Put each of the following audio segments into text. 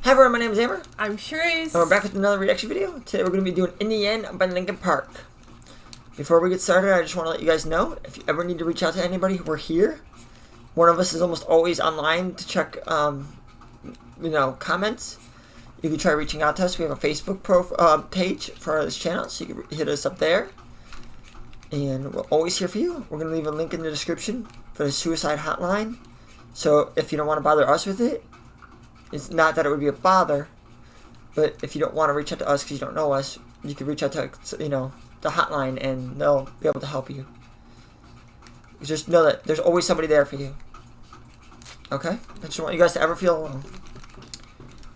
Hi everyone, my name is Amber. I'm Charisse. And we're back with another reaction video. Today we're going to be doing In the End by Linkin Park. Before we get started, I just want to let you guys know, if you ever need to reach out to anybody, we're here. One of us is almost always online to check, comments. You can try reaching out to us. We have a Facebook page for this channel, so you can hit us up there. And we're always here for you. We're going to leave a link in the description for the suicide hotline. So if you don't want to bother us with it, it's not that it would be a bother, but if you don't want to reach out to us because you don't know us, you can reach out to, the hotline and they'll be able to help you. Just know that there's always somebody there for you. Okay? I just don't want you guys to ever feel alone.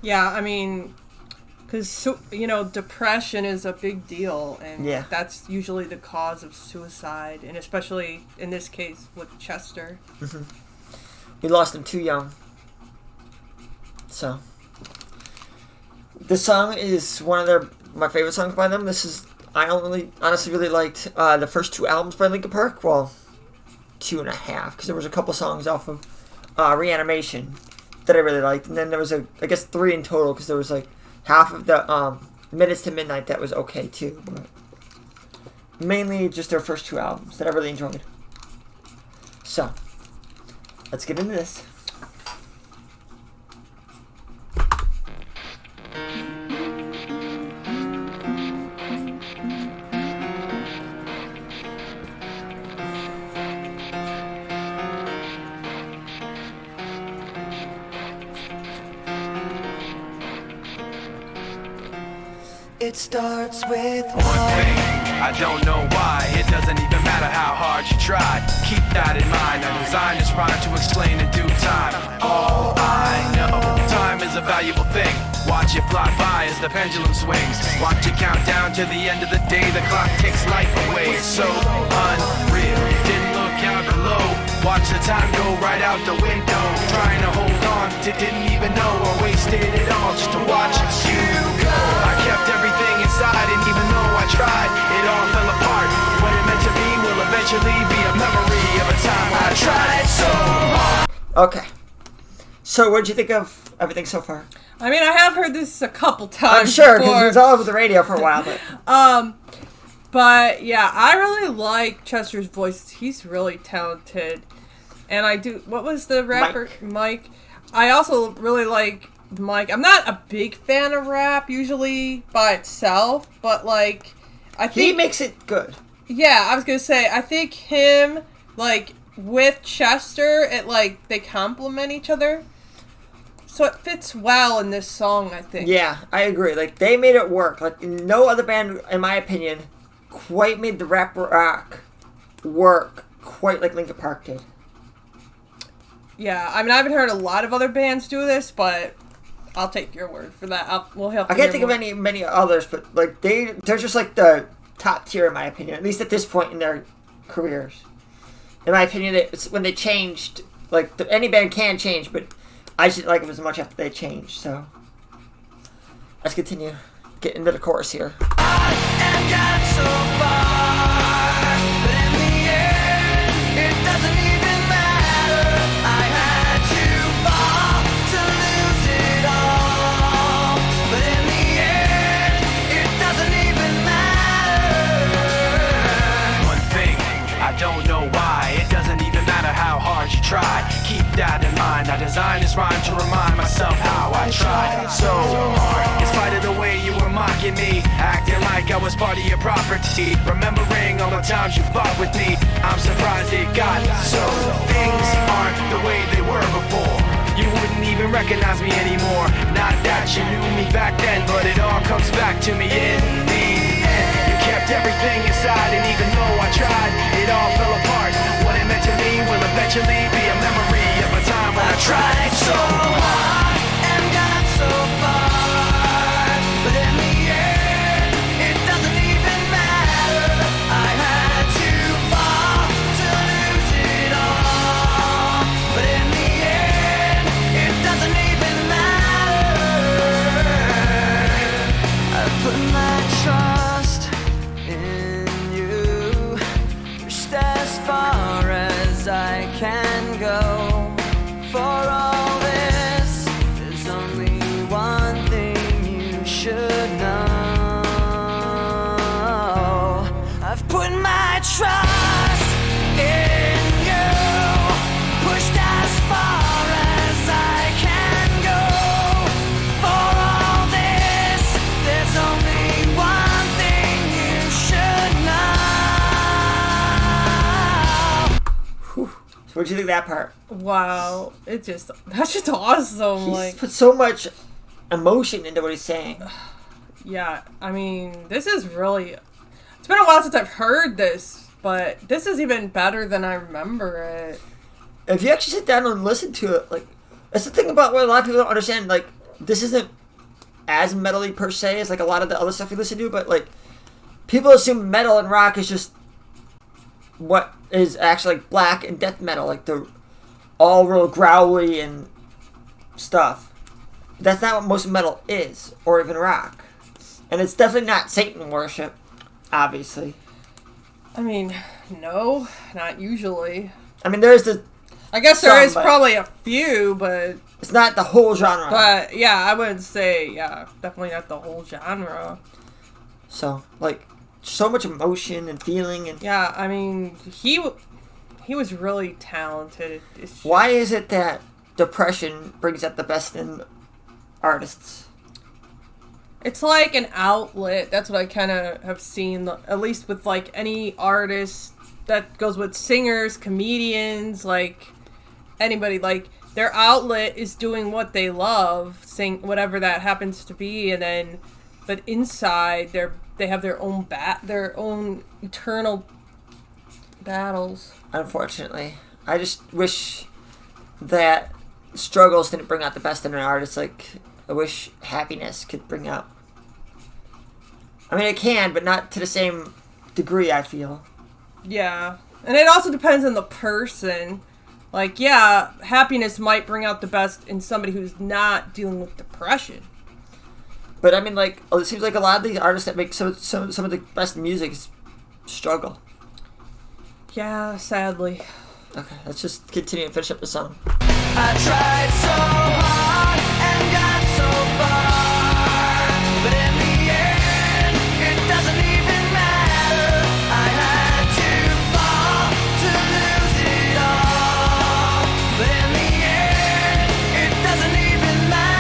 Yeah, I mean, because, depression is a big deal, and that's usually the cause of suicide, and especially in this case with Chester. Mm-hmm. We lost him too young. So, this song is one of my favorite songs by them. I honestly really liked the first two albums by Linkin Park. Well, 2.5, because there was a couple songs off of Reanimation that I really liked, and then there was I guess 3 in total, because there was like half of the Minutes to Midnight that was okay too, but mainly just their first 2 albums that I really enjoyed. So, let's get into this. It starts with one thing, I don't know why. It doesn't even matter how hard you try. Keep that in mind. I designed this rhyme to explain in due time. All I know, time is a valuable thing. Watch it fly by as the pendulum swings. Watch it count down to the end of the day. The clock takes life away. It's so unreal. Didn't look out below. Watch the time go right out the window. Trying to hold on to didn't even know I wasted it all just to watch you go. I kept everything inside, and even though I tried, it all fell apart. What it meant to be will eventually be a memory of a time when I tried so hard. Okay. So what did you think of everything so far? I mean, I have heard this a couple times. I'm sure, because it was all over the radio for a while. But yeah, I really like Chester's voice. He's really talented. And I do, what was the rapper? Mike. I also really like Mike. I'm not a big fan of rap usually by itself, but I think he makes it good. Yeah, I was gonna say, I think him, with Chester, they complement each other. So it fits well in this song, I think. Yeah, I agree. They made it work. No other band, in my opinion, quite made the rap rock work quite like Linkin Park did. Yeah, I mean, I haven't heard a lot of other bands do this, but I'll take your word for that. I can't think of many others, but they're just the top tier in my opinion, at least at this point in their careers. In my opinion, it's when they changed. Any band can change, but I just didn't like them as much after they changed. So let's continue. Get into the chorus here. I am got so far, but in the end, it doesn't even matter. I had to fall to lose it all, but in the end, it doesn't even matter. One thing, I don't know why. It doesn't even matter how hard you try. Keep that in mind. I designed this rhyme to remind myself how I tried so hard. In spite of the way you were mocking me, acting like I was part of your property, remembering all the times you fought with me, I'm surprised it got so. Things aren't the way they were before. You wouldn't even recognize me anymore. Not that you knew me back then, but it all comes back to me in the end. You kept everything inside, and even though I tried, it all fell apart. What it meant to me will eventually be a memory of a time when I tried so hard and got so far, but in the end, it doesn't even matter. I had to fall to lose it all, but in the end, it doesn't even matter. I put my trust in you, just as far as I can go. For all this What'd you think of that part? Wow, that's just awesome. He's Like, put so much emotion into what he's saying. yeah, I mean, this is really. It's been a while since I've heard this, but this is even better than I remember it. If you actually sit down and listen to it, like, that's the thing about what a lot of people don't understand. Like, this isn't as metal-y per se as like a lot of the other stuff you listen to, but like, people assume metal and rock is just what is actually like black and death metal, like the all real growly and stuff. That's not what most metal is, or even rock. And it's definitely not Satan worship, obviously. I mean, no, not usually. I mean, there's the. I guess there is but probably a few, but it's not the whole genre. But yeah, I would say definitely not the whole genre. So like, so much emotion and feeling and. Yeah, I mean, he was really talented. Why is it that depression brings out the best in artists? It's like an outlet. That's what I kind of have seen, at least with like any artist that goes with singers, comedians, like anybody. Like their outlet is doing what they love, sing whatever that happens to be, and then, but inside they have their own eternal battles. Unfortunately, I just wish that struggles didn't bring out the best in an artist. Like, I wish happiness could bring out. I mean, it can, but not to the same degree, I feel. Yeah. And it also depends on the person. Like, yeah, happiness might bring out the best in somebody who's not dealing with depression. But I mean, like, it seems like a lot of these artists that make some of the best music struggle. Yeah, sadly. Okay, let's just continue and finish up the song. I tried so hard and got so far, but in the end, it doesn't even matter. I had to fall to lose it all, but in the end, it doesn't even matter.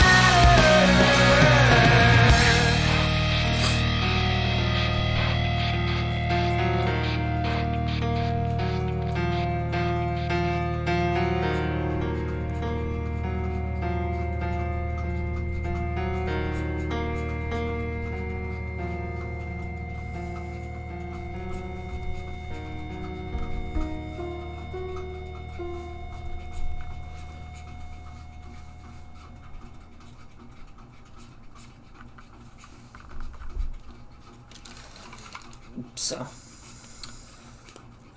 So,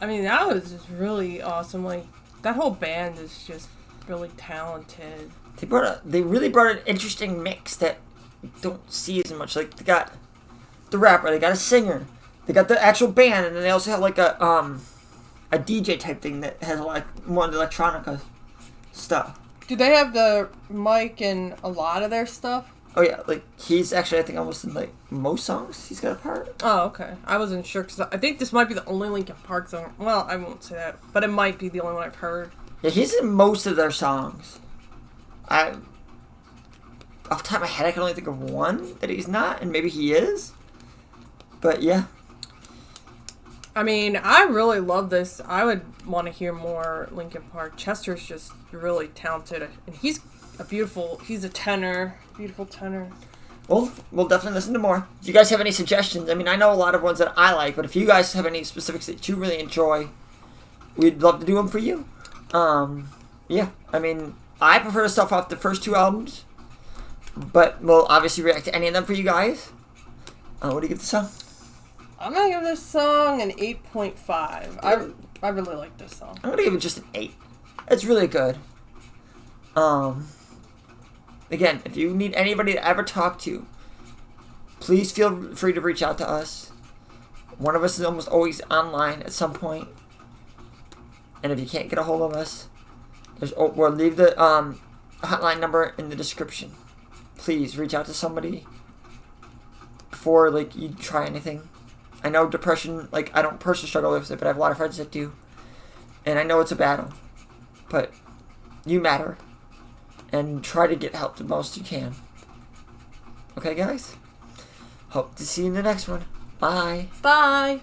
I mean, that was just really awesome. Like, that whole band is just really talented. they really brought an interesting mix that you don't see as much. Like, they got the rapper, they got a singer, they got the actual band, and then they also have like a DJ type thing that has like more of the electronica stuff. Do they have the mic in a lot of their stuff? Oh yeah, like he's actually I think almost in like most songs he's got a part. Oh, okay. I wasn't sure because I think this might be the only Linkin Park song. Well, I won't say that, but it might be the only one I've heard. Yeah, he's in most of their songs. Off the top of my head, I can only think of one that he's not, and maybe he is. But yeah. I mean, I really love this. I would want to hear more Linkin Park. Chester's just really talented, and he's a tenor, beautiful tenor. Well, we'll definitely listen to more. Do you guys have any suggestions? I mean, I know a lot of ones that I like, but if you guys have any specifics that you really enjoy, we'd love to do them for you. Yeah, I mean, I prefer to stuff off the first two albums, but we'll obviously react to any of them for you guys. What do you give the song? I'm gonna give this song an 8.5. I really like this song. I'm gonna give it just an 8. It's really good. Again, if you need anybody to ever talk to, please feel free to reach out to us. One of us is almost always online at some point. And if you can't get a hold of us, we'll leave the hotline number in the description. Please reach out to somebody before like you try anything. I know depression, like I don't personally struggle with it, but I have a lot of friends that do. And I know it's a battle. But you matter. And try to get help the most you can. Okay, guys? Hope to see you in the next one. Bye. Bye.